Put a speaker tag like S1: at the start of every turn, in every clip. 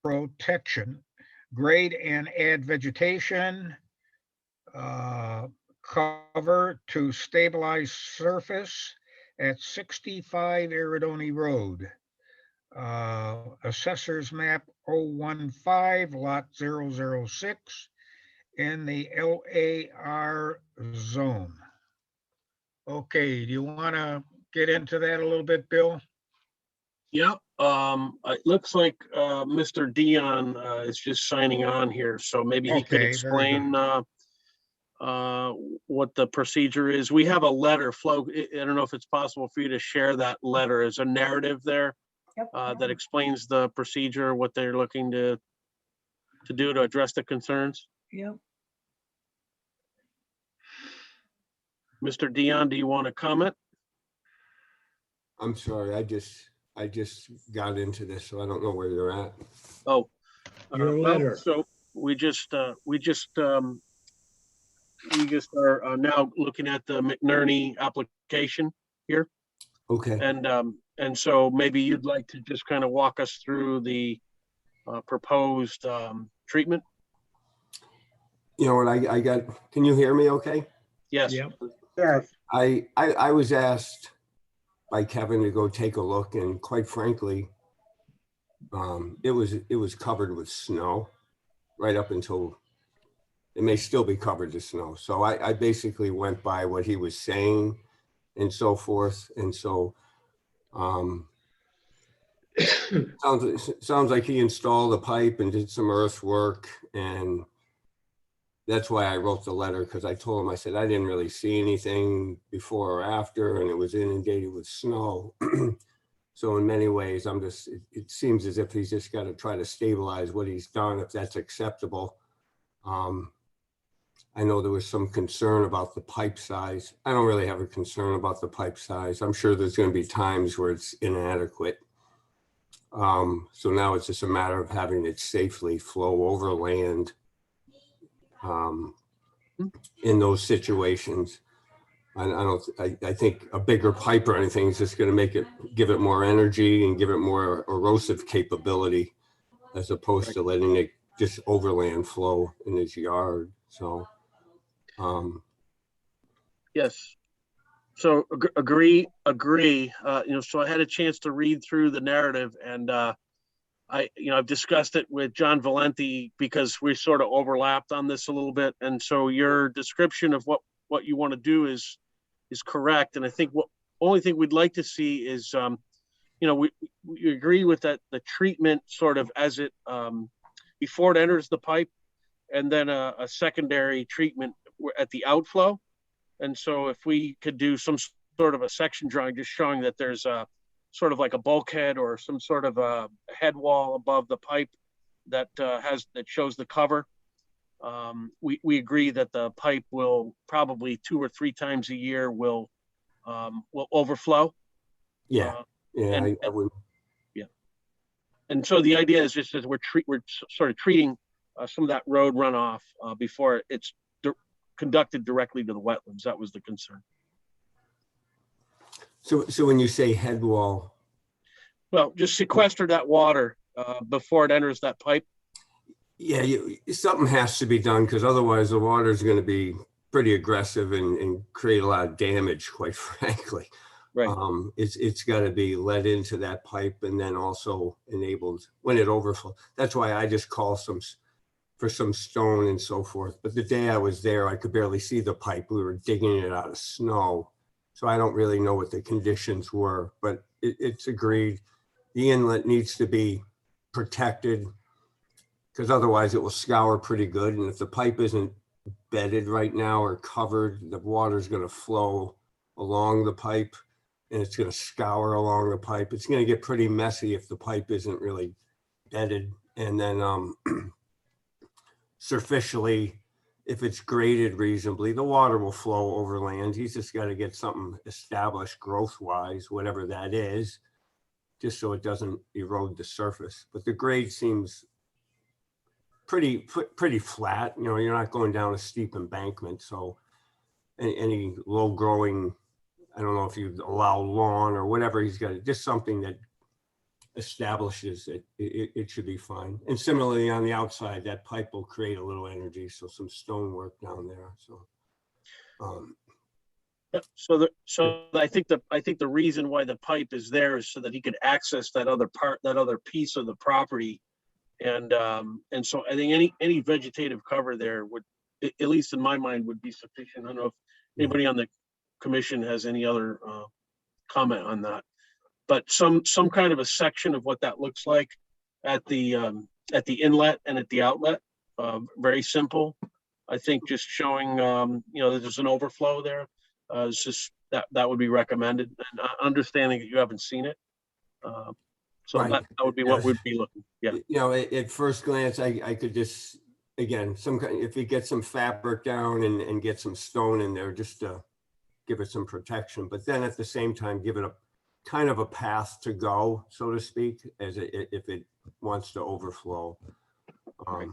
S1: protection, grade and add vegetation, uh, cover to stabilize surface at 65 Eridoni Road. Assessors map 015, lot 006 in the LAR zone. Okay, do you want to get into that a little bit, Bill?
S2: Yep. It looks like Mr. Dion is just signing on here, so maybe he could
S1: Okay, very
S2: explain
S1: good.
S2: what the procedure is. We have a letter, Flo. I don't know if it's possible for you to share that letter as a narrative there.
S3: Yep.
S2: That explains the procedure, what they're looking to do to address the concerns.
S3: Yep.
S2: Mr. Dion, do you want to comment?
S4: I'm sorry, I just got into this, so I don't know where you're at.
S2: Oh,
S5: Your letter.
S2: So we just are now looking at the McNerney application here.
S4: Okay.
S2: And so maybe you'd like to just kind of walk us through the proposed treatment.
S4: You know what, I got, can you hear me okay?
S2: Yes.
S5: Yep.
S1: Yes.
S4: I was asked by Kevin to go take a look, and quite frankly, it was covered with snow right up until, it may still be covered with snow. So I basically went by what he was saying and so forth. And so sounds like he installed a pipe and did some earthwork, and that's why I wrote the letter, because I told him, I said, I didn't really see anything before or after, and it was inundated with snow. So in many ways, it seems as if he's just got to try to stabilize what he's done, if that's acceptable. I know there was some concern about the pipe size. I don't really have a concern about the pipe size. I'm sure there's going to be times where it's inadequate. So now it's just a matter of having it safely flow over land in those situations. I think a bigger pipe or anything is just going to give it more energy and give it more erosive capability, as opposed to letting it just overland flow in his yard. So,
S2: Yes. So agree. So I had a chance to read through the narrative, and I've discussed it with John Valenti because we sort of overlapped on this a little bit. And so your description of what you want to do is correct. And I think what only thing we'd like to see is, we agree with that, the treatment sort of as it, before it enters the pipe, and then a secondary treatment at the outflow. And so if we could do some sort of a section drawing, just showing that there's a sort of like a bulkhead or some sort of a head wall above the pipe that shows the cover. We agree that the pipe will probably 2 or 3 times a year will overflow.
S4: yeah, I would.
S2: Yeah. And so the idea is just that we're sort of treating some of that road runoff before it's conducted directly to the wetlands. That was the concern.
S4: So when you say head wall,
S2: well, just sequester that water before it enters that pipe.
S4: yeah, something has to be done, because otherwise the water is going to be pretty aggressive and create a lot of damage, quite frankly.
S2: Right.
S4: It's got to be let into that pipe and then also enabled when it overflows. That's why I just call for some stone and so forth. But the day I was there, I could barely see the pipe. We were digging it out of snow. So I don't really know what the conditions were, but it's agreed. The inlet needs to be protected, because otherwise it will scour pretty good. And if the pipe isn't bedded right now or covered, the water is going to flow along the pipe and it's going to scour along the pipe. It's going to get pretty messy if the pipe isn't really bedded. And then superficially, if it's graded reasonably, the water will flow over land. He's just got to get something established growth-wise, whatever that is, just so it doesn't erode the surface. But the grade seems pretty flat. You're not going down a steep embankment. So any low growing, I don't know if you allow lawn or whatever, he's got just something that establishes it, it should be fine. And similarly on the outside, that pipe will create a little energy, so some stonework down there, so.
S2: So I think the reason why the pipe is there is so that he could access that other piece of the property. And so I think any vegetative cover there would, at least in my mind, would be sufficient. I don't know if anybody on the commission has any other comment on that. But some kind of a section of what that looks like at the inlet and at the outlet, very simple. I think just showing that there's an overflow there. It's just that would be recommended, and understanding that you haven't seen it. So
S4: Right.
S2: that would be what we'd be looking. Yeah.
S4: At first glance, I could just, again, if you get some fabric down and get some stone in there, just to give it some protection, but then at the same time, give it a kind of a path to go, so to speak, if it wants to overflow.
S2: Right.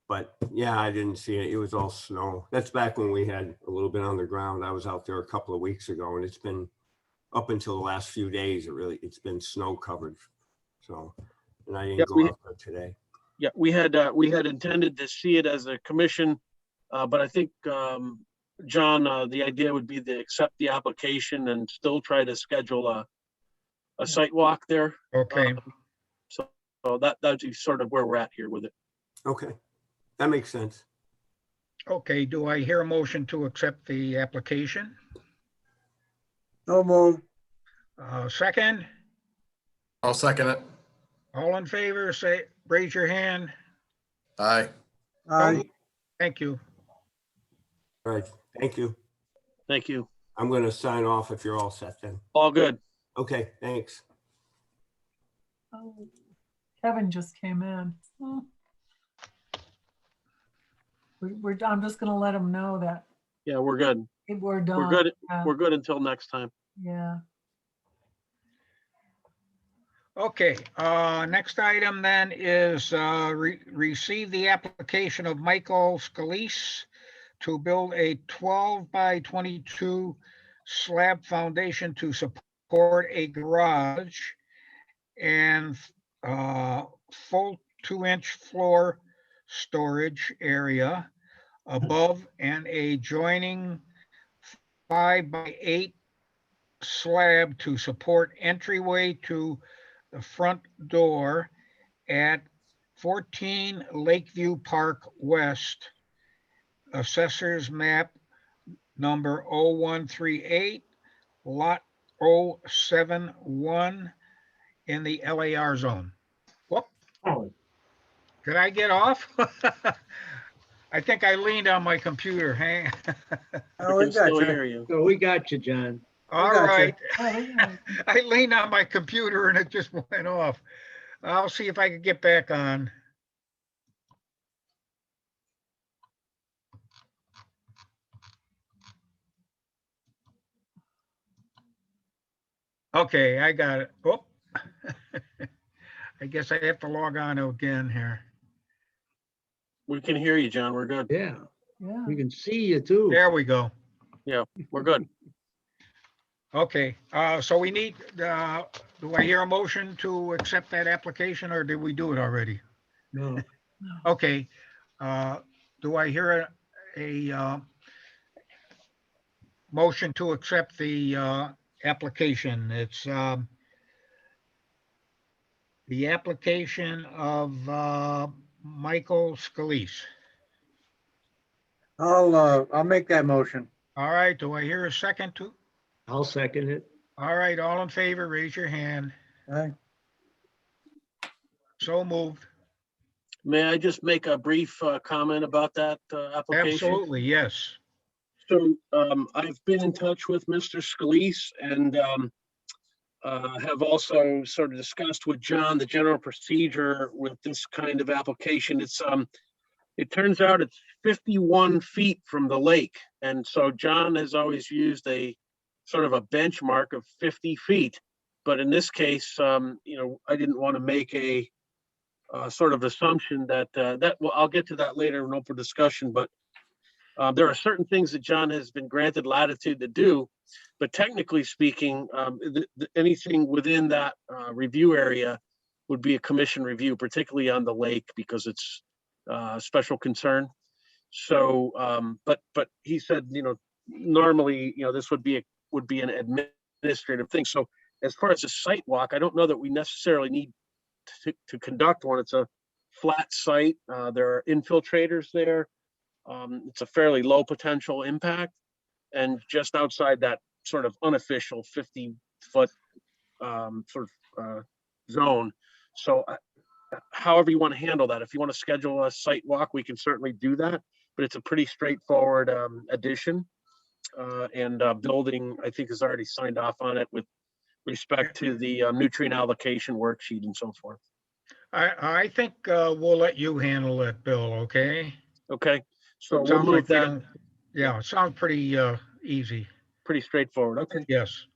S4: But yeah, I didn't see it. It was all snow. That's back when we had a little bit on the ground. I was out there a couple of weeks ago, and it's been up until the last few days. It's been snow covered. So, and I didn't go out there today.
S2: Yeah, we had intended to see it as a commission, but I think John, the idea would be to accept the application and still try to schedule a site walk there.
S1: Okay,
S2: So that's sort of where we're at here with it.
S4: Okay, that makes sense.
S1: okay. Do I hear a motion to accept the application?
S3: No move.
S1: Second,
S5: I'll second it.
S1: all in favor, say, raise your hand.
S5: Aye.
S3: Aye.
S1: Thank you.
S4: All right, thank you.
S2: Thank you.
S4: I'm going to sign off if you're all set then.
S2: All good.
S4: Okay, thanks.
S6: Oh, Kevin just came in. Oh. I'm just gonna let him know that
S2: Yeah, we're good.
S6: we're done.
S2: We're good.
S6: Yeah,
S2: We're good until next time.
S6: yeah.
S1: Okay, next item then is receive the application of Michael Scalise to build a 12 by 22 slab foundation to support a garage and full 2-inch floor storage area above and a joining 5 by 8 slab to support entryway to the front door at 14 Lakeview Park West, Assessor's Map number 0138, Lot 071 in the LAR zone. Whoop. Did I get off? I think I leaned on my computer. Hang.
S3: Oh,
S2: We
S3: we
S2: can
S3: got
S2: still
S3: you.
S2: hear you.
S3: So we got you, John.
S1: All
S3: gotcha.
S1: right.
S6: Oh, yeah.
S1: I leaned on my computer and it just went off. I'll see if I can get back on. Okay, I got it. Oh. I guess I have to log on again here.
S2: We can hear you, John. We're good.
S3: Yeah,
S6: Yeah.
S3: we can see you too.
S1: There we go.
S2: We're good.
S1: Okay, so we need, do I hear a motion to accept that application or did we do it already?
S3: No,
S1: Okay, do I hear a motion to accept the application? It's the application of Michael Scalise.
S3: I'll make that motion.
S1: All right, do I hear a second to?
S3: I'll second it.
S1: All right, all in favor, raise your hand.
S3: Aye.
S1: So moved.
S2: May I just make a brief comment about that application?
S1: Absolutely, yes.
S2: So I've been in touch with Mr. Scalise and have also sort of discussed with John the general procedure with this kind of application. It turns out it's 51 feet from the lake. And so John has always used a sort of a benchmark of 50 feet. But in this case, I didn't want to make a sort of assumption that, well, I'll get to that later in open discussion, but there are certain things that John has been granted latitude to do, but technically speaking, anything within that review area would be a commission review, particularly on the lake, because it's special concern. So, but he said, normally, this would be an administrative thing. So as far as a site walk, I don't know that we necessarily need to conduct one. It's a flat site. There are infiltrators there. It's a fairly low potential impact, and just outside that sort of unofficial 50-foot zone. So however you want to handle that, if you want to schedule a site walk, we can certainly do that, but it's a pretty straightforward addition. And building, I think, has already signed off on it with respect to the nutrient allocation worksheet and so forth.
S1: I think we'll let you handle it, Bill, okay?
S2: Okay, so we'll
S1: Sounds
S2: move
S1: like we
S2: that.
S1: don't, yeah, it sounds pretty easy.
S2: Pretty straightforward. Okay.
S1: Yes,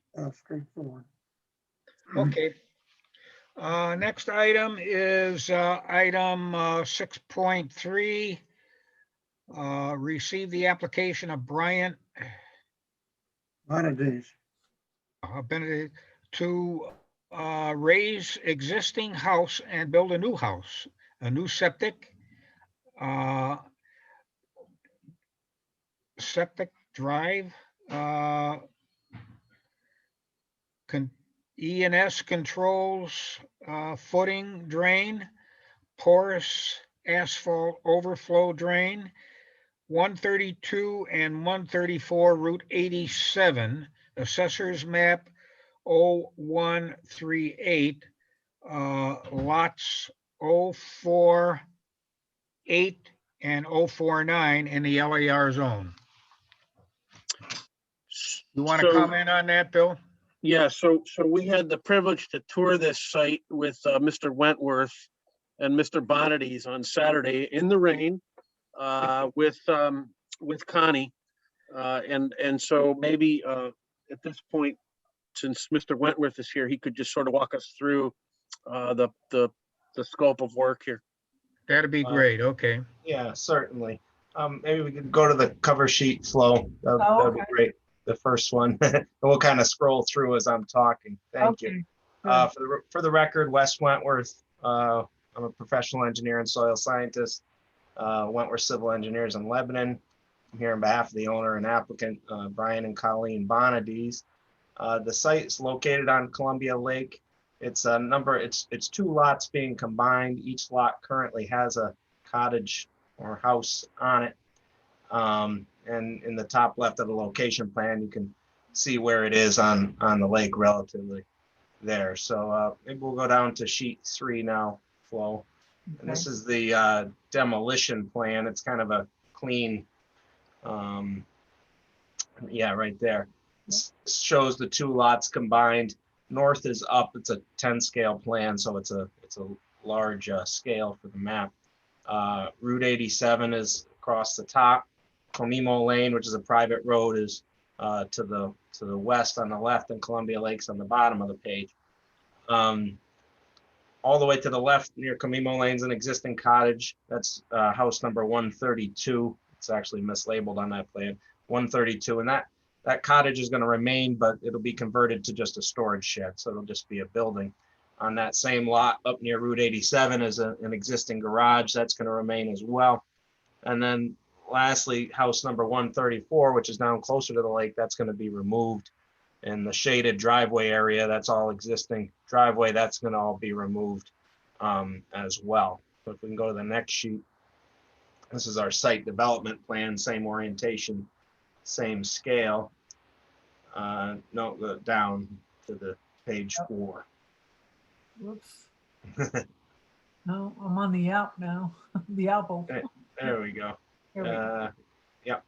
S3: Straightforward.
S1: okay. Next item is item 6.3. Receive the application of Bryant
S3: Benedict.
S1: Benedict to raise existing house and build a new house, a new septic drive, E&S controls, footing drain, porous asphalt overflow drain, 132 and 134 Route 87, Assessor's Map 0138, lots 048 and 049 in the LAR zone. You want to
S2: So-
S1: comment on that, Bill?
S2: Yeah, so we had the privilege to tour this site with Mr. Wentworth and Mr. Bonadies on Saturday in the rain with Connie. And so maybe at this point, since Mr. Wentworth is here, he could just sort of walk us through the scope of work here.
S1: That'd be great. Okay.
S7: Yeah, certainly. Maybe we could go to the cover sheet flow. That'd be
S6: okay.
S7: great. The first one. And we'll kind of scroll through as I'm talking. Thank you.
S6: Okay.
S7: For the record, Wes Wentworth. I'm a professional engineer and soil scientist. Wentworth Civil Engineers in Lebanon. I'm here on behalf of the owner and applicant, Brian and Colleen Bonadies. The site is located on Columbia Lake. It's it's 2 lots being combined. Each lot currently has a cottage or house on it. And in the top left of the location plan, you can see where it is on the lake relatively there. So maybe we'll go down to sheet 3 now, Flo. And this is the demolition plan. It's kind of a clean, yeah, right there. This shows the 2 lots combined. North is up. It's a 10 scale plan, so it's a large scale for the map. Route 87 is across the top. Comimo Lane, which is a private road, is to the west on the left, and Columbia Lake's on the bottom of the page. All the way to the left near Comimo Lane's an existing cottage. That's house number 132. It's actually mislabeled on that plan, 132. And that cottage is going to remain, but it'll be converted to just a storage shed. So it'll just be a building. On that same lot up near Route 87 is an existing garage. That's going to remain as well. And then lastly, house number 134, which is down closer to the lake, that's going to be removed. And the shaded driveway area, that's all existing driveway, that's going to all be removed as well. So if we can go to the next sheet, this is our site development plan, same orientation, same scale. No, go down to the page 4.
S6: Whoops. No, I'm on the app now. The apple.
S7: There we go.
S6: Here we go.
S7: Yep.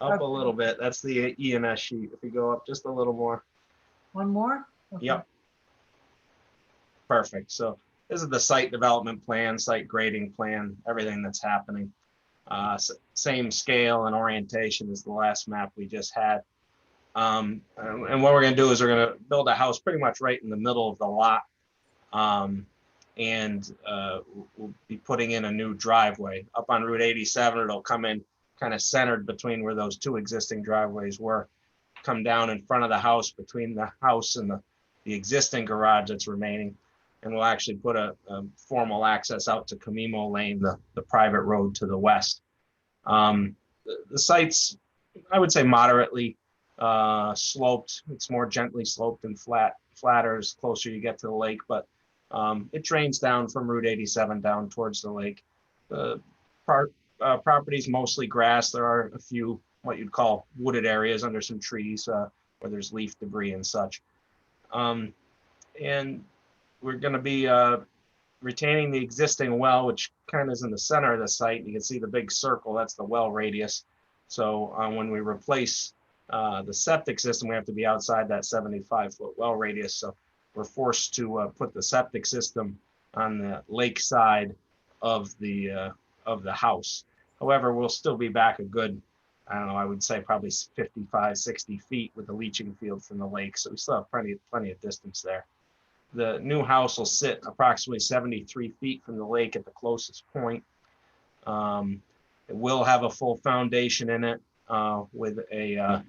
S7: Up a little bit. That's the E&S sheet. If we go up just a little more.
S6: One more? Okay.
S7: Yep. Perfect. So this is the site development plan, site grading plan, everything that's happening. Same scale and orientation as the last map we just had. And what we're going to do is we're going to build a house pretty much right in the middle of the lot. And we'll be putting in a new driveway. Up on Route 87, it'll come in kind of centered between where those 2 existing driveways were. Come down in front of the house, between the house and the existing garage that's remaining. And we'll actually put a formal access out to Camimo Lane, the private road to the west. The site's, I would say, moderately sloped. It's more gently sloped and flatter as closer you get to the lake, but it drains down from Route 87 down towards the lake. The property's mostly grass. There are a few what you'd call wooded areas under some trees where there's leaf debris and such. And we're going to be retaining the existing well, which kind of is in the center of the site. You can see the big circle, that's the well radius. So when we replace the septic system, we have to be outside that 75-foot well radius. So we're forced to put the septic system on the lake side of the house. However, we'll still be back a good, I don't know, I would say probably 55, 60 feet with the leaching field from the lake. So we still have plenty of distance there. The new house will sit approximately 73 feet from the lake at the closest point. It will have a full foundation in it with a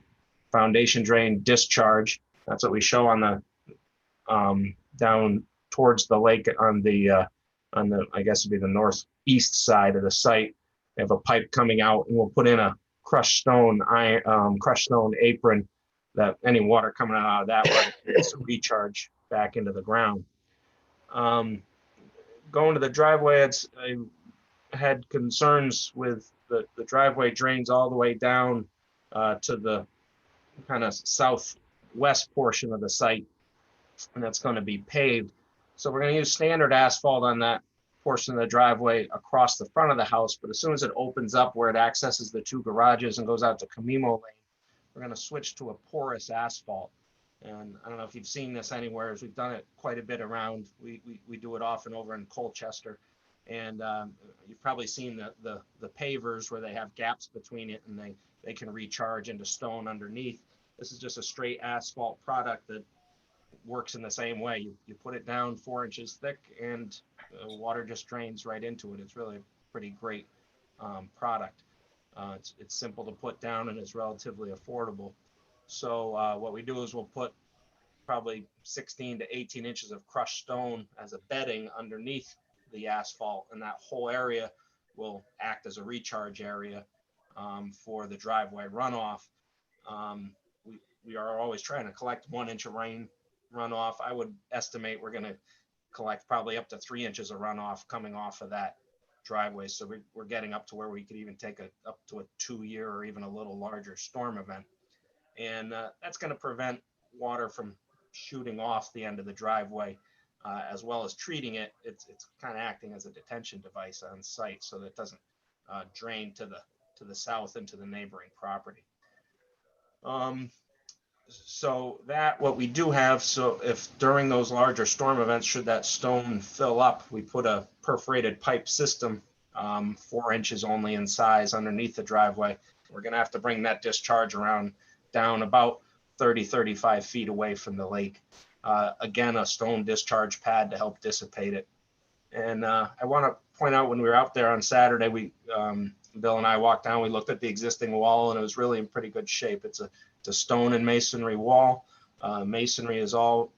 S7: foundation drain discharge. That's what we show on the down towards the lake on the I guess it'd be the northeast side of the site. We have a pipe coming out, and we'll put in a crushed stone apron that any water coming out of that will recharge back into the ground. Going to the driveway, I had concerns with the driveway drains all the way down to the kind of southwest portion of the site, and that's going to be paved. So we're going to use standard asphalt on that portion of the driveway across the front of the house, but as soon as it opens up where it accesses the two garages and goes out to Camimo Lane, we're going to switch to a porous asphalt. And I don't know if you've seen this anywhere, as we've done it quite a bit around. We do it often over in Colchester. And you've probably seen the pavers where they have gaps between it and they can recharge into stone underneath. This is just a straight asphalt product that works in the same way. You put it down 4 inches thick and water just drains right into it. It's really a pretty great product. It's simple to put down and it's relatively affordable. So what we do is we'll put probably 16 to 18 inches of crushed stone as a bedding underneath the asphalt, and that whole area will act as a recharge area for the driveway runoff. We are always trying to collect 1 inch of rain runoff. I would estimate we're going to collect probably up to 3 inches of runoff coming off of that driveway. So we're getting up to where we could even take up to a 2-year or even a little larger storm event. And that's going to prevent water from shooting off the end of the driveway, as well as treating it. It's kind of acting as a detention device on site so that it doesn't drain to the south into the neighboring property. So that what we do have, so if during those larger storm events, should that stone fill up, we put a perforated pipe system 4 inches only in size underneath the driveway. We're going to have to bring that discharge down about 30-35 feet away from the lake. Again, a stone discharge pad to help dissipate it. And I want to point out, when we were out there on Saturday, Bill and I walked down, we looked at the existing wall, and it was really in pretty good shape. It's a stone and masonry wall. Masonry is all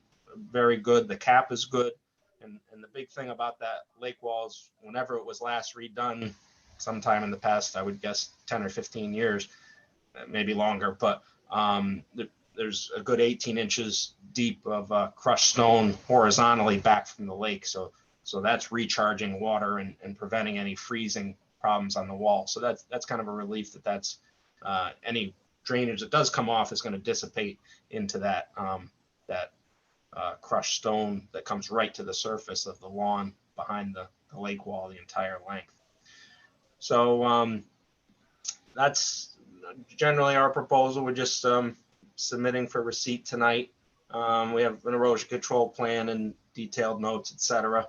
S7: very good. The cap is good. And the big thing about that lake wall is whenever it was last redone, sometime in the past, I would guess 10 or 15 years, maybe longer, but there's a good 18 inches deep of crushed stone horizontally back from the lake. So that's recharging water and preventing any freezing problems on the wall. So that's kind of a relief that's any drainage that does come off is going to dissipate into that crushed stone that comes right to the surface of the lawn behind the lake wall the entire length. So that's generally our proposal. We're just submitting for receipt tonight. We have an erosion control plan and detailed notes, etc.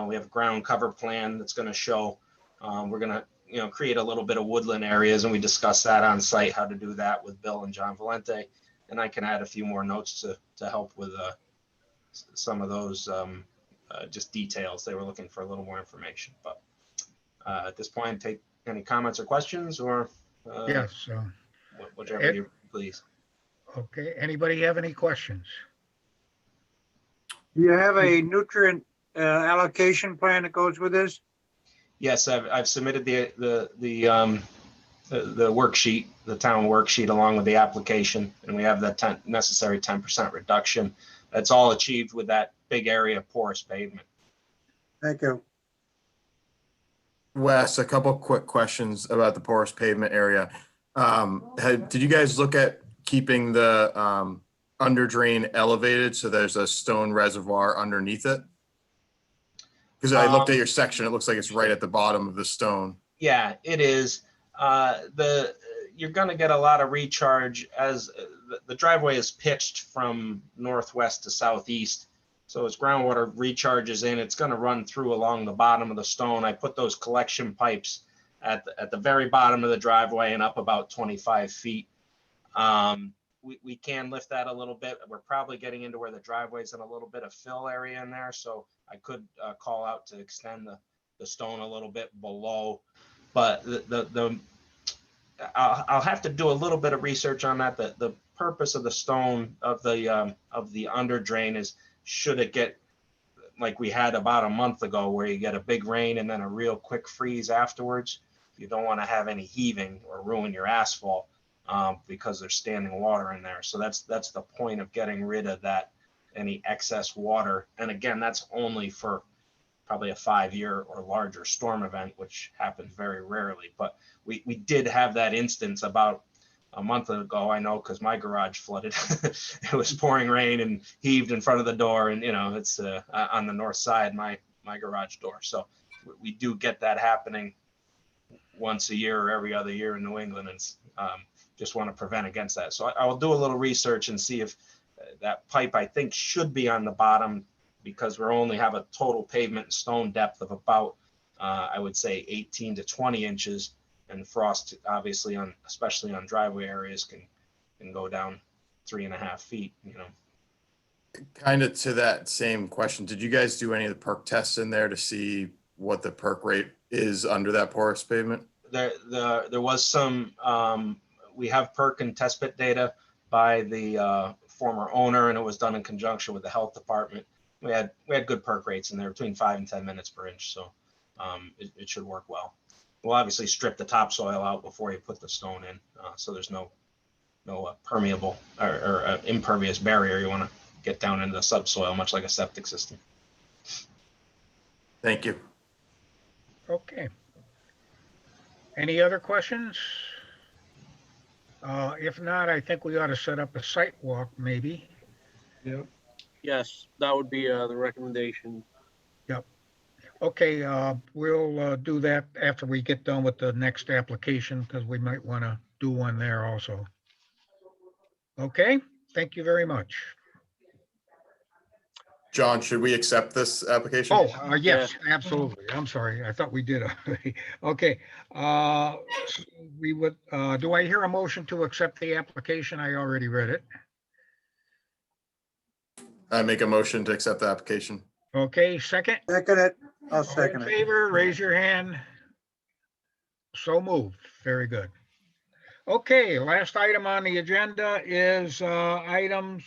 S7: We have a ground cover plan that's going to show. We're going to create a little bit of woodland areas, and we discussed that on site, how to do that with Bill and John Valente. And I can add a few more notes to help with some of those just details. They were looking for a little more information, but at this point, take any comments or questions, or
S1: Yes.
S7: whichever you please.
S1: Okay. Anybody have any questions?
S3: Do you have a nutrient allocation plan that goes with this?
S7: Yes, I've submitted the worksheet, the town worksheet along with the application, and we have the necessary 10% reduction. That's all achieved with that big area of porous pavement.
S3: Thank you.
S5: Wes, a couple quick questions about the porous pavement area. Did you guys look at keeping the under drain elevated so there's a stone reservoir underneath it? Because I looked at your section, it looks like it's right at the bottom of the stone.
S7: Yeah, it is. You're going to get a lot of recharge as the driveway is pitched from northwest to southeast. So as groundwater recharges in, it's going to run through along the bottom of the stone. I put those collection pipes at the very bottom of the driveway and up about 25 feet. We can lift that a little bit. We're probably getting into where the driveway's in a little bit of fill area in there. So I could call out to extend the stone a little bit below. But I'll have to do a little bit of research on that. The purpose of the stone of the under drain is, should it get like we had about a month ago where you get a big rain and then a real quick freeze afterwards, you don't want to have any heaving or ruin your asphalt because there's standing water in there. So that's the point of getting rid of that, any excess water. And again, that's only for probably a 5-year or larger storm event, which happens very rarely. But we did have that instance about a month ago, I know, because my garage flooded. It was pouring rain and heaved in front of the door, and it's on the north side, my garage door. So we do get that happening once a year or every other year in New England, and just want to prevent against that. So I will do a little research and see if that pipe, I think, should be on the bottom, because we only have a total pavement and stone depth of about I would say 18 to 20 inches. And frost, obviously, especially on driveway areas, can go down 3.5 feet.
S5: Kind of to that same question, did you guys do any of the perk tests in there to see what the perk rate is under that porous pavement?
S7: There was some. We have perk and test pit data by the former owner, and it was done in conjunction with the health department. We had good perk rates in there, between 5 and 10 minutes per inch, so it should work well. We'll obviously strip the topsoil out before you put the stone in, so there's no permeable or impervious barrier. You want to get down into the subsoil, much like a septic system.
S5: Thank you.
S1: Okay. Any other questions? If not, I think we ought to set up a site walk, maybe.
S3: Yep.
S2: Yes, that would be the recommendation.
S1: Okay, we'll do that after we get done with the next application, because we might want to do one there also. Okay, thank you very much.
S5: John, should we accept this application?
S1: Oh, yes, absolutely. I'm sorry. I thought we did already. Okay. We would, do I hear a motion to accept the application? I already read it.
S5: I make a motion to accept the application.
S1: Okay, second?
S3: Second it. I'll
S1: All in
S3: second it.
S1: favor, raise your hand. So moved. Very good. Okay, last item on the agenda is item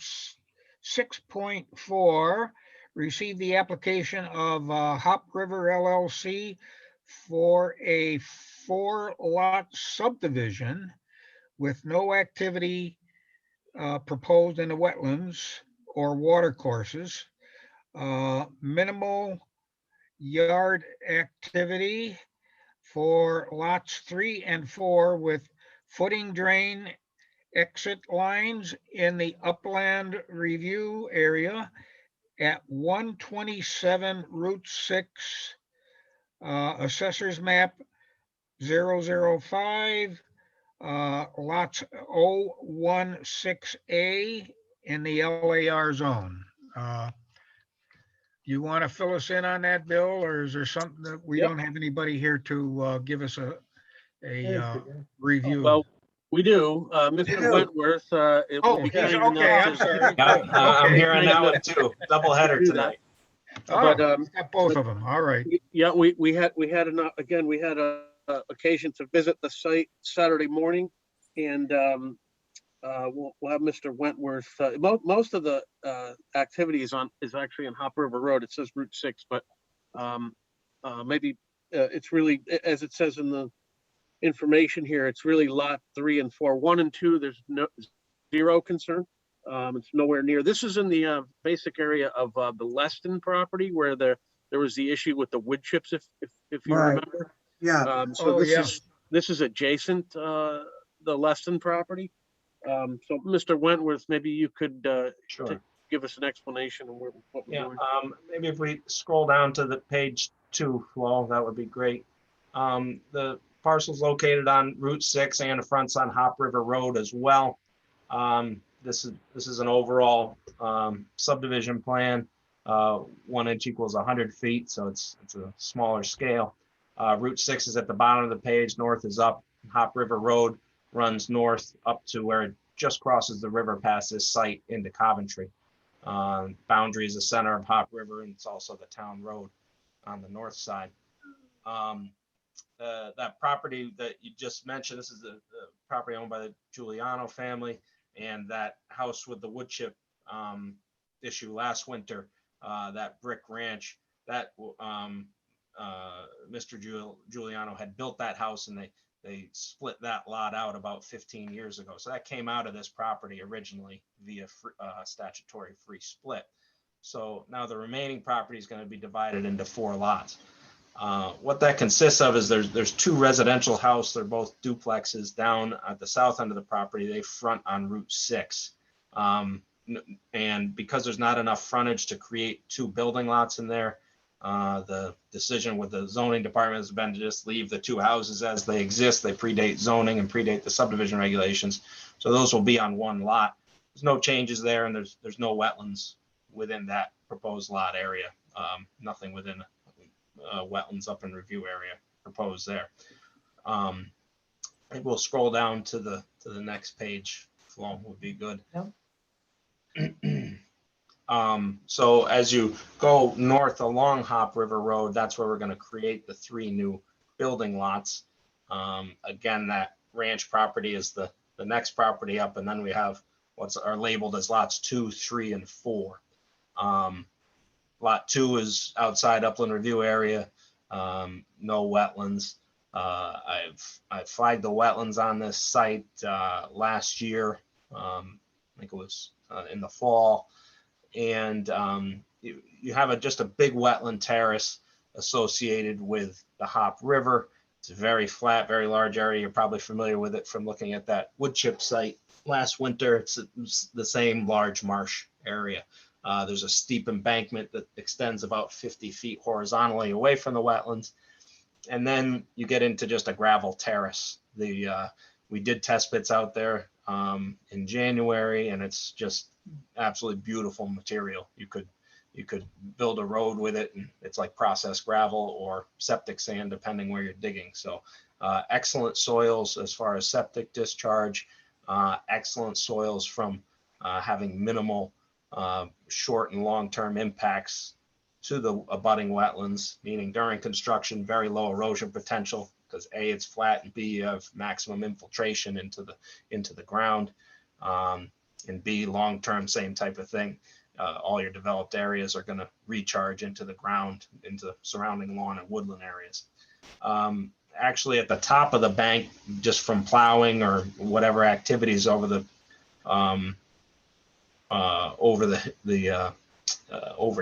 S1: 6.4. Receive the application of Hop River LLC for a 4-lot subdivision with no activity proposed in the wetlands or watercourses. Minimal yard activity for lots 3 and 4 with footing drain exit lines in the upland review area at 127 Route 6, Assessor's Map 005, lots 016A in the LAR zone. You want to fill us in on that, Bill, or is there something that we
S2: Yep.
S1: don't have anybody here to give us a review?
S2: Well, we do. Mr. Wentworth. It
S1: Oh,
S2: would be
S1: he's
S2: kind
S1: okay.
S2: enough
S1: I'm
S2: to-
S1: sorry.
S7: Yeah, I'm
S1: Okay.
S7: here on that one too. Double header
S2: Do that.
S7: tonight.
S2: But,
S1: Oh, got both of them. All right.
S2: Yeah, we had a occasion to visit the site Saturday morning, and we'll have Mr. Wentworth. Most of the activity is actually on Hop River Road. It says Route 6, but maybe it's really, as it says in the information here, it's really lot 3 and 4. 1 and 2, there's zero concern. It's nowhere near. This is in the basic area of the Leston property where there was the issue with the wood chips, if you
S3: Right.
S2: remember.
S3: Yeah,
S2: So
S1: Oh, yeah.
S2: this is adjacent the Leston property. So Mr. Wentworth, maybe you could
S7: Sure.
S2: give us an explanation of what we're
S7: Yeah,
S2: doing.
S7: maybe if we scroll down to the page 2, Flo, that would be great. The parcel's located on Route 6 and the front's on Hop River Road as well. This is an overall subdivision plan. 1 inch equals 100 feet, so it's a smaller scale. Route 6 is at the bottom of the page. North is up. Hop River Road runs north up to where it just crosses the river past this site into Coventry. Boundary is the center of Hop River, and it's also the town road on the north side. That property that you just mentioned, this is the property owned by the Giuliano family, and that house with the wood chip issue last winter, that brick ranch, that Mr. Giuliano had built that house, and they split that lot out about 15 years ago. So that came out of this property originally via statutory free split. So now the remaining property is going to be divided into 4 lots. What that consists of is there's 2 residential houses. They're both duplexes down at the south end of the property. They front on Route 6. And because there's not enough frontage to create 2 building lots in there, the decision with the zoning department has been to just leave the 2 houses as they exist. They predate zoning and predate the subdivision regulations. So those will be on 1 lot. There's no changes there, and there's no wetlands within that proposed lot area. Nothing within wetlands up in review area proposed there. And we'll scroll down to the next page. Flo would be good.
S6: Yep.
S7: So as you go north along Hop River Road, that's where we're going to create the 3 new building lots. Again, that ranch property is the next property up, and then we have what's are labeled as lots 2, 3, and 4. Lot 2 is outside upland review area, no wetlands. I've flagged the wetlands on this site last year. I think it was in the fall. And you have just a big wetland terrace associated with the Hop River. It's a very flat, very large area. You're probably familiar with it from looking at that wood chip site last winter. It's the same large marsh area. There's a steep embankment that extends about 50 feet horizontally away from the wetlands. And then you get into just a gravel terrace. We did test pits out there in January, and it's just absolutely beautiful material. You could build a road with it, and it's like processed gravel or septic sand, depending where you're digging. So excellent soils as far as septic discharge, excellent soils from having minimal short and long-term impacts to the abutting wetlands, meaning during construction, very low erosion potential, because A, it's flat, and B, you have maximum infiltration into the ground. And B, long-term, same type of thing. All your developed areas are going to recharge into the ground, into surrounding lawn and woodland areas. Actually, at the top of the bank, just from plowing or whatever activities over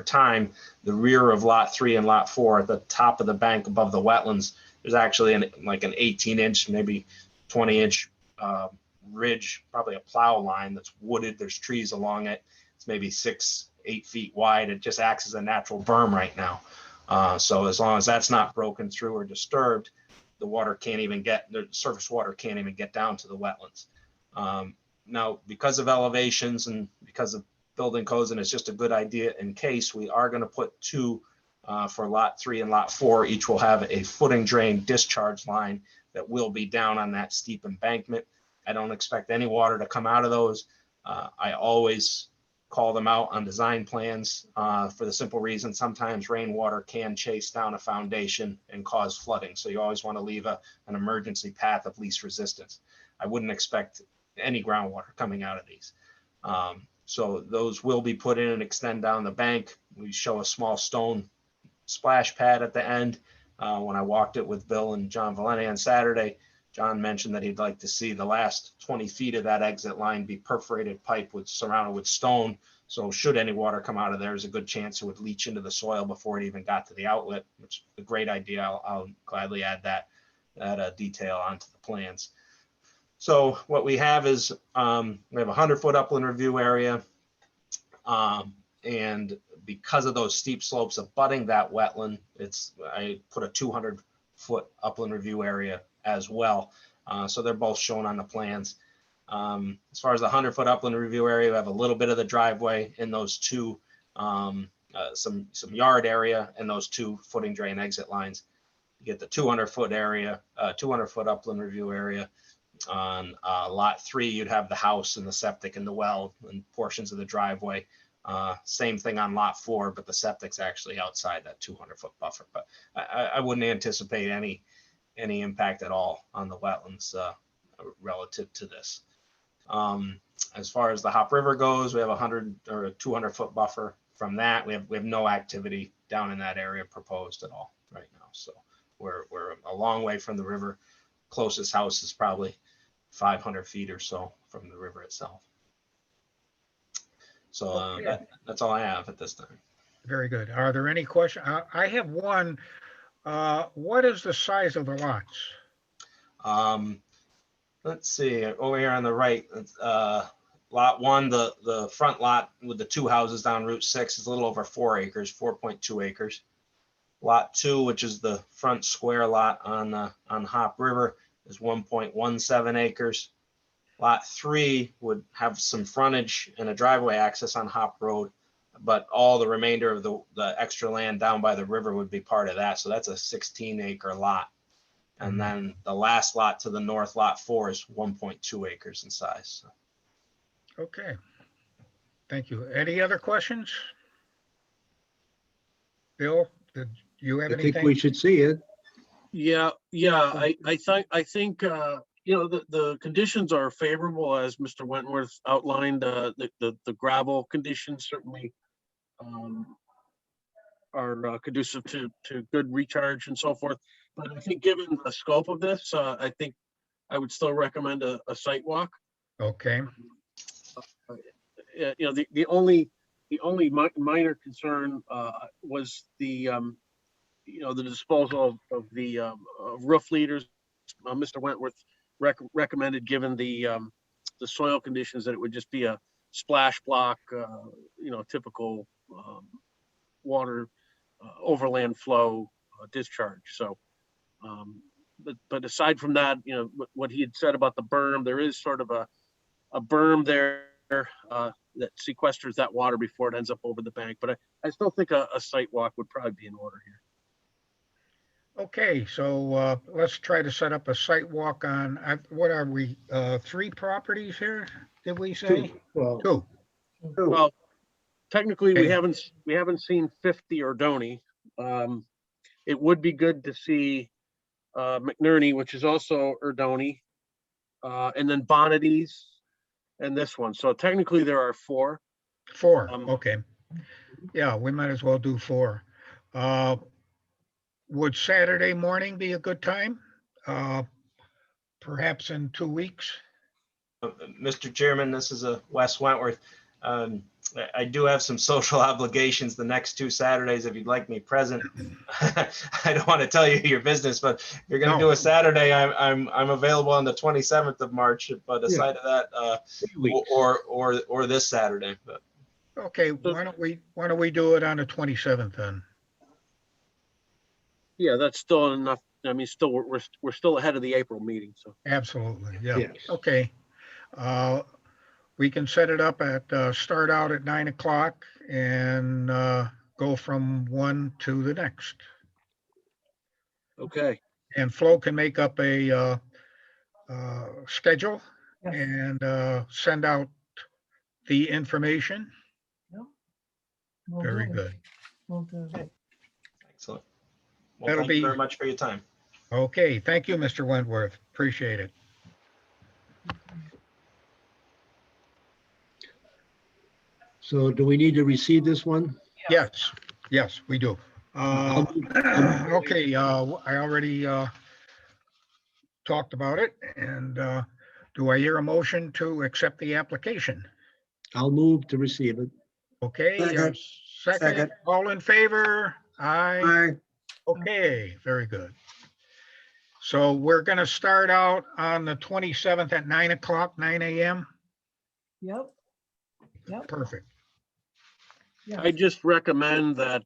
S7: time, the rear of lot 3 and lot 4 at the top of the bank above the wetlands, there's actually like an 18-inch, maybe 20-inch ridge, probably a plow line that's wooded. There's trees along it. It's maybe 6-8 feet wide. It just acts as a natural berm right now. So as long as that's not broken through or disturbed, the surface water can't even get down to the wetlands. Now, because of elevations and because of building codes, and it's just a good idea in case, we are going to put 2 for lot 3 and lot 4. Each will have a footing drain discharge line that will be down on that steep embankment. I don't expect any water to come out of those. I always call them out on design plans for the simple reason sometimes rainwater can chase down a foundation and cause flooding. So you always want to leave an emergency path of least resistance. I wouldn't expect any groundwater coming out of these. So those will be put in and extend down the bank. We show a small stone splash pad at the end. When I walked it with Bill and John Valenti on Saturday, John mentioned that he'd like to see the last 20 feet of that exit line be perforated pipe surrounded with stone. So should any water come out of there, there's a good chance it would leach into the soil before it even got to the outlet, which is a great idea. I'll gladly add that detail onto the plans. So what we have is we have a 100-foot upland review area. And because of those steep slopes abutting that wetland, I put a 200-foot upland review area as well. So they're both shown on the plans. As far as the 100-foot upland review area, we have a little bit of the driveway in those two, some yard area and those two footing drain exit lines. You get the 200-foot area, 200-foot upland review area. On lot 3, you'd have the house and the septic and the well and portions of the driveway. Same thing on lot 4, but the septic's actually outside that 200-foot buffer. But I wouldn't anticipate any impact at all on the wetlands relative to this. As far as the Hop River goes, we have 100 or a 200-foot buffer from that. We have no activity down in that area proposed at all right now. So we're a long way from the river. Closest house is probably 500 feet or so from the river itself. So that's all I have at this time.
S1: Very good. Are there any questions? I have one. What is the size of the lots?
S7: Let's see, over here on the right, lot 1, the front lot with the 2 houses down Route 6 is a little over 4 acres, 4.2 acres. Lot 2, which is the front square lot on Hop River, is 1.17 acres. Lot 3 would have some frontage and a driveway access on Hop Road, but all the remainder of the extra land down by the river would be part of that. So that's a 16-acre lot. And then the last lot to the north, lot 4, is 1.2 acres in size. So.
S1: Okay. Thank you. Any other questions? Bill, did you have
S8: I
S1: anything?
S8: think we should see it.
S2: Yeah. I think the conditions are favorable, as Mr. Wentworth outlined. The gravel conditions certainly are conducive to good recharge and so forth. But I think given the scope of this, I think I would still recommend a site walk.
S1: Okay.
S2: The only minor concern was the disposal of the roof leaders. Mr. Wentworth recommended, given the soil conditions, that it would just be a splash block, typical water overland flow discharge. So, but aside from that, what he had said about the berm, there is sort of a berm there that sequesters that water before it ends up over the bank. But I still think a site walk would probably be in order here.
S1: Okay, so let's try to set up a site walk on, what are we, 3 properties here, did we say?
S8: Well,
S1: 2.
S2: Well, technically, we
S1: Okay.
S2: haven't seen 50 Ordoni. It would be good to see McNerney, which is also Ordoni, and then Bonnetti's, and this one. So technically, there are 4.
S1: 4, okay. Yeah, we might as well do 4. Would Saturday morning be a good time? Perhaps in 2 weeks?
S7: Mr. Chairman, this is Wes Wentworth. I do have some social obligations the next 2 Saturdays if you'd like me present. I don't want to tell you your business, but if you're going to do a Saturday, I'm available on the 27th of March. But aside of that, or this Saturday. But.
S1: Okay, why don't we do it on the 27th then?
S2: Yeah, that's still enough. I mean, we're still ahead of the April meeting. So
S1: Absolutely, yeah.
S8: yes.
S1: Okay. We can set it up at, start out at 9 o'clock and go from one to the next.
S2: okay.
S1: And Flo can make up a schedule
S6: Yes.
S1: and send out the information.
S6: Will
S1: Very
S6: do.
S1: good.
S6: Will do.
S7: Excellent. Well,
S1: That'll
S7: thank you
S1: be-
S7: very much for your time.
S1: Okay, thank you, Mr. Wentworth. Appreciate it.
S8: So do we need to receive this one?
S1: Yes, yes, we do.
S8: I'll move-
S1: Okay, I already talked about it, and do I hear a motion to accept the application?
S8: I'll move to receive it.
S1: Okay,
S3: Second.
S1: second,
S3: Second.
S1: all in favor? Aye.
S3: Aye.
S1: Okay, very good. So we're gonna start out on the 27th at 9 o'clock, 9 a.m.
S6: Yep. Yep.
S1: Perfect.
S2: I
S6: Yes.
S2: just recommend that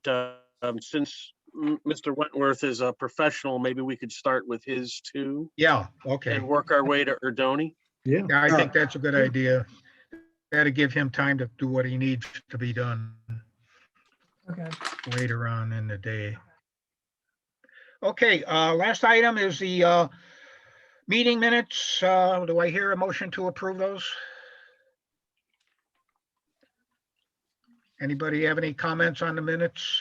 S2: since Mr. Wentworth is a professional, maybe we could start with his too
S1: Yeah, okay.
S2: and work our way to Erdoney.
S8: Yeah.
S1: Yeah, I think that's a good idea. Got to give him time to do what he needs to be done
S6: Okay.
S1: later on in the day. Okay, last item is the meeting minutes. Do I hear a motion to approve those? Anybody have any comments on the minutes?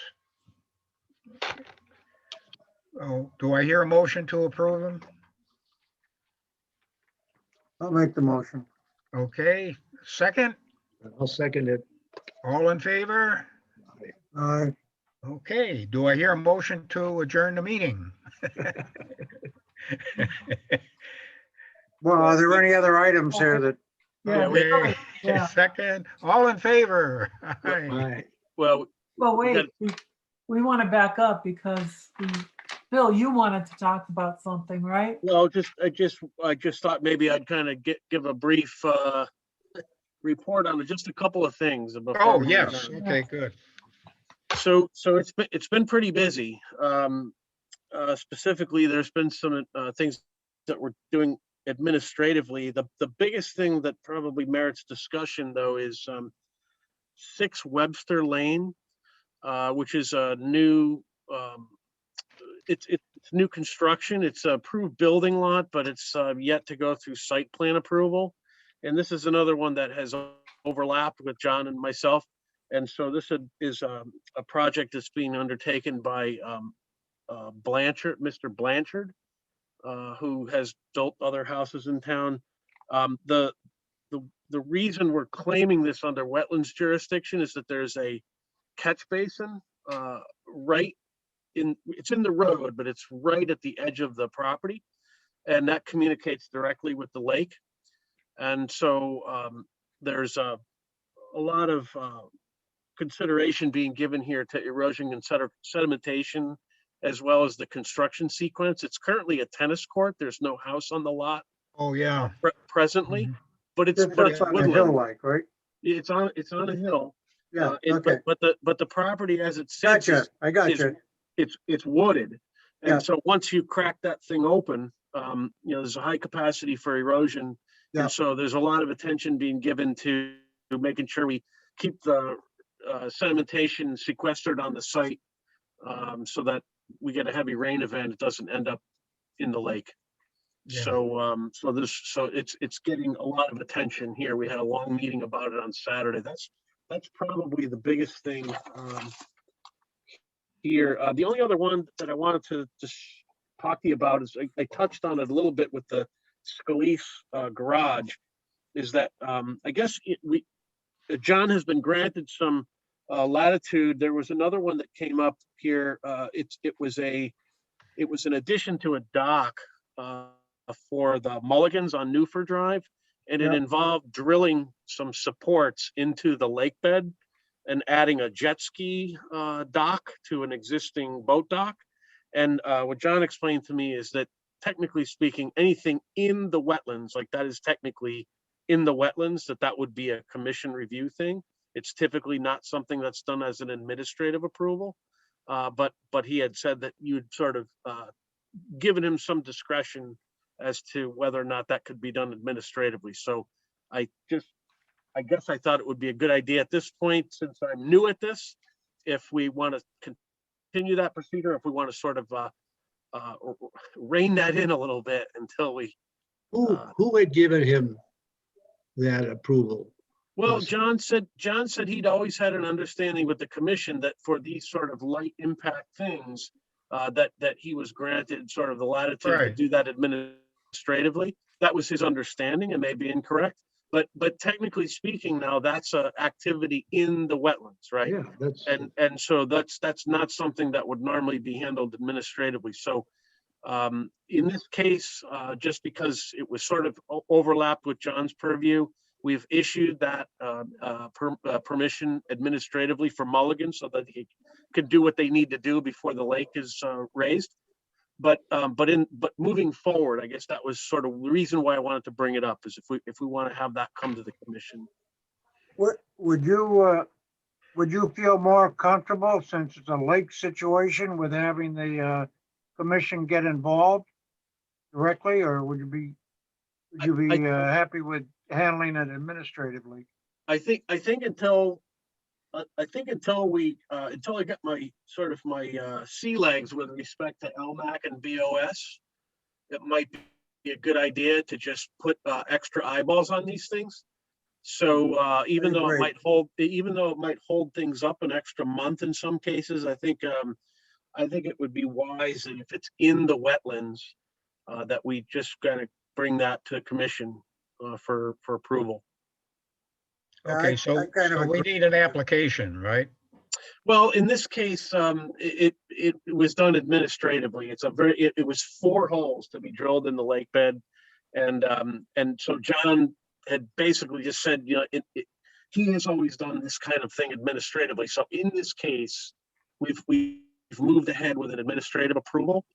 S1: Oh, do I hear a motion to approve them?
S3: I'll make the motion.
S1: Okay, second,
S8: I'll second it.
S1: all in favor?
S3: Aye.
S1: Okay, do I hear a motion to adjourn the meeting?
S3: Well, are there any other items here that,
S6: Yeah.
S1: Okay,
S6: Yeah.
S1: second, all in favor? Aye.
S8: Aye.
S2: Well,
S6: Well,
S2: We
S6: wait, we want to back up because Bill, you wanted to talk about something, right?
S2: well, I just thought maybe I'd kind of give a brief report on just a couple of things. Before
S1: Oh,
S2: we
S1: yes,
S2: adjourn.
S1: okay, good.
S2: So it's been pretty busy. Specifically, there's been some things that we're doing administratively. The biggest thing that probably merits discussion, though, is 6 Webster Lane, which is a new it's new construction. It's a approved building lot, but it's yet to go through site plan approval. And this is another one that has overlapped with John and myself. And so this is a project that's being undertaken by Blanchard, Mr. Blanchard, who has built other houses in town. The reason we're claiming this under wetlands jurisdiction is that there's a catch basin it's in the road, but it's right at the edge of the property, and that communicates directly with the lake. And so there's a lot of consideration being given here to erosion and sedimentation, as well as the construction sequence. It's currently a tennis court. There's no house on the lot
S1: Oh, yeah.
S2: presently,
S1: Mhm.
S2: but it's
S3: that's on the
S2: woodland.
S3: hill like, right?
S2: It's on a hill.
S3: Yeah, okay.
S2: But the property as it sits
S3: Gotcha. I got you.
S2: it's wooded.
S3: Yeah.
S2: And so once you crack that thing open, there's a high capacity for erosion.
S3: Yeah.
S2: And so there's a lot of attention being given to making sure we keep the sedimentation sequestered on the site, so that we get a heavy rain event, it doesn't end up in the lake.
S1: Yeah.
S2: So it's getting a lot of attention here. We had a long meeting about it on Saturday. That's probably the biggest thing here. The only other one that I wanted to just talk to you about is I touched on it a little bit with the Scalise garage, is that I guess John has been granted some latitude. There was another one that came up here. It was an addition to a dock for the Mulligans on Newford Drive, and it
S3: Yep.
S2: involved drilling some supports into the lake bed and adding a jet ski dock to an existing boat dock. And what John explained to me is that technically speaking, anything in the wetlands, like that is technically in the wetlands, that would be a commission review thing. It's typically not something that's done as an administrative approval. But he had said that you'd sort of given him some discretion as to whether or not that could be done administratively. So I guess I thought it would be a good idea at this point, since I'm new at this, if we want to continue that procedure, if we want to sort of rein that in a little bit until we.
S8: Who had given him that approval?
S2: Well, John said he'd always had an understanding with the commission that for these sort of light impact things, that he was granted sort of the latitude to
S1: Right.
S2: do that administratively. That was his understanding, and may be incorrect. but technically speaking, now that's a activity in the wetlands, right?
S8: Yeah, that's,
S2: And so that's not something that would normally be handled administratively. So in this case, just because it was sort of overlapped with John's purview, we've issued that permission administratively for Mulligan so that he can do what they need to do before the lake is raised. But moving forward, I guess that was sort of the reason why I wanted to bring it up, is if we want to have that come to the commission.
S3: Would you feel more comfortable, since it's a lake situation, with having the commission get involved directly, or would you be happy with handling it administratively?
S2: I think until I get my sort of my sea legs with respect to LMAC and BOS, it might be a good idea to just put extra eyeballs on these things. So even though it might hold things up an extra month in some cases, I think it would be wise that if it's in the wetlands, that we just kind of bring that to commission for approval.
S1: Okay, so we need an application, right?
S2: Well, in this case, it was done administratively. It was 4 holes to be drilled in the lake bed, and so John had basically just said, you know, he has always done this kind of thing administratively. So in this case, we've moved ahead with an administrative approval.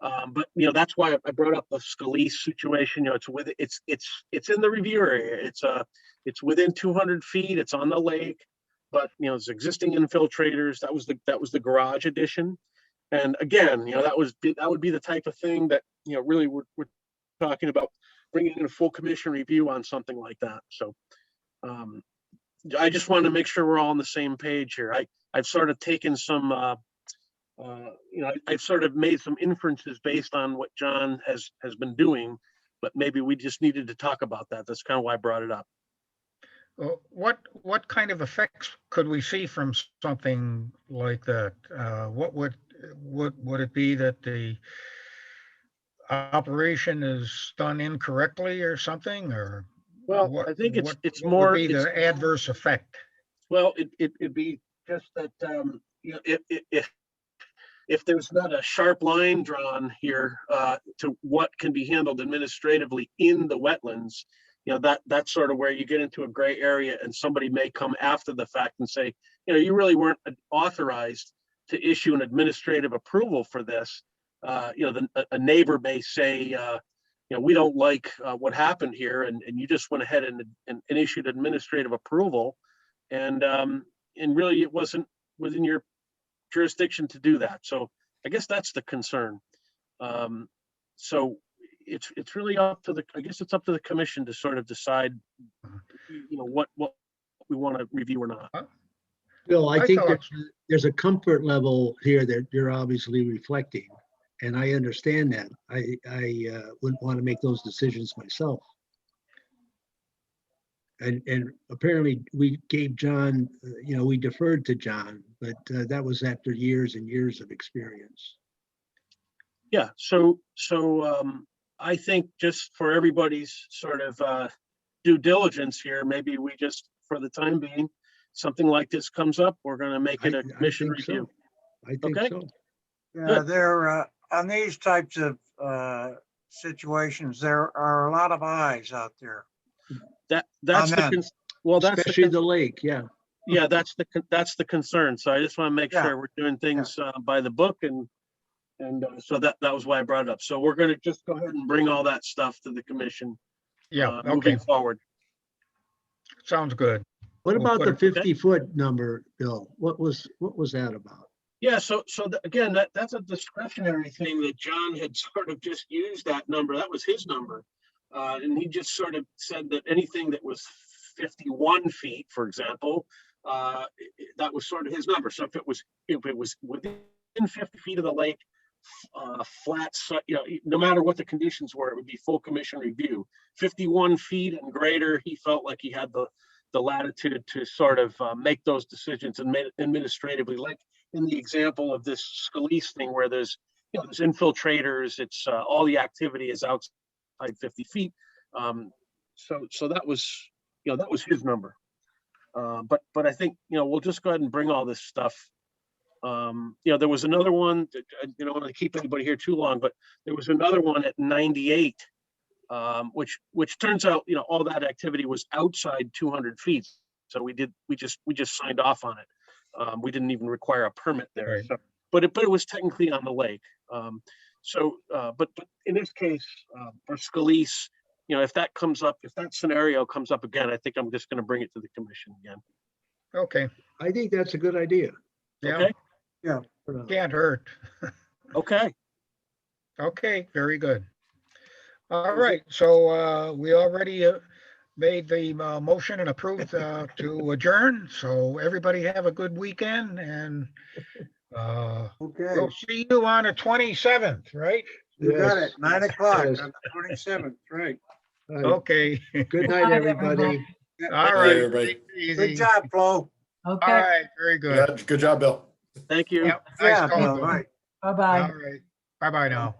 S2: But you know, that's why I brought up the Scalise situation. You know, it's in the review area. It's within 200 feet. It's on the lake, but you know, it's existing infiltrators. That was the garage addition. And again, you know, that would be the type of thing that, you know, really we're talking about bringing in a full commission review on something like that. So I just wanted to make sure we're all on the same page here. I've sort of taken some. You know, I've sort of made some inferences based on what John has been doing, but maybe we just needed to talk about that. That's kind of why I brought it up.
S1: What kind of effects could we see from something like that? What would it be that the operation is done incorrectly or something, or?
S2: Well, I think it's
S1: what
S2: more
S1: would be the adverse effect?
S2: Well, it'd be just that you know, if there's not a sharp line drawn here to what can be handled administratively in the wetlands, you know, that's sort of where you get into a gray area, and somebody may come after the fact and say, you know, you really weren't authorized to issue an administrative approval for this. You know, a neighbor may say, you know, we don't like what happened here, and you just went ahead and issued administrative approval, and really it wasn't within your jurisdiction to do that. So I guess that's the concern. So it's really up to it's up to the commission to sort of decide, you know, what we want to review or not.
S8: Bill, I
S1: I
S8: think
S1: thought-
S8: there's a comfort level here that you're obviously reflecting, and I understand that. I wouldn't want to make those decisions myself. And apparently we gave John, you know, we deferred to John, but that was after years and years of experience.
S2: Yeah. So I think just for everybody's sort of due diligence here, maybe we just, for the time being, something like this comes up, we're going to make it a commission review.
S8: I think
S2: Okay.
S8: so.
S3: Yeah, there, on these types of situations, there are a lot of eyes out there.
S2: That's
S3: Amen.
S2: well, that's
S8: Especially the lake, yeah.
S2: yeah, that's the concern. So I just want to make
S3: Yeah.
S2: sure we're doing things by the book, and so that was why I brought it up. So we're going to just go ahead and bring all that stuff to the commission.
S1: Yeah, okay,
S2: Moving forward.
S1: sounds good.
S8: What
S1: We'll
S8: about
S1: put
S8: the
S1: it-
S8: 50-foot number, Bill? What was that about?
S2: Yeah, so again, that's a discretionary thing that John had sort of just used that number. That was his number. And he just sort of said that anything that was 51 feet, for example, that was sort of his number. So if it was within 50 feet of the lake, flat, you know, no matter what the conditions were, it would be full commission review. 51 feet and greater, he felt like he had the latitude to sort of make those decisions and administratively, like in the example of this Scalise thing where there's, you know, there's infiltrators, it's all the activity is outside 50 feet. So that was, that was his number. But I think, we'll just go ahead and bring all this stuff. There was another one, I don't want to keep anybody here too long, but there was another one at 98, which turns out, all that activity was outside 200 feet. So we just signed off on it. We didn't even require a permit there.
S1: Right.
S2: So, but it was technically on the lake. But in this case, for Scalise, if that comes up, if that scenario comes up again, I think I'm just going to bring it to the commission again.
S1: Okay,
S8: I think that's a good idea.
S1: yeah,
S2: Okay.
S8: For now.
S1: can't hurt.
S2: Okay.
S1: Okay, very good. All right, so we already made the motion and approved to adjourn. So everybody have a good weekend and
S3: Okay,
S1: we'll see you on the 27th, right?
S3: you got
S8: Yes.
S3: it, 9 o'clock
S8: Yes.
S3: on the 27th, right.
S8: All right.
S1: Okay,
S8: Good night, everybody.
S1: all right.
S5: everybody.
S1: take it easy.
S3: Good job, Flo.
S1: All
S6: Okay,
S1: right, very good.
S5: Good job, Bill.
S2: Thank you.
S1: Yep, nice
S3: Yeah,
S1: talking.
S3: Bill, right.
S6: bye-bye.
S1: All right, bye-bye now.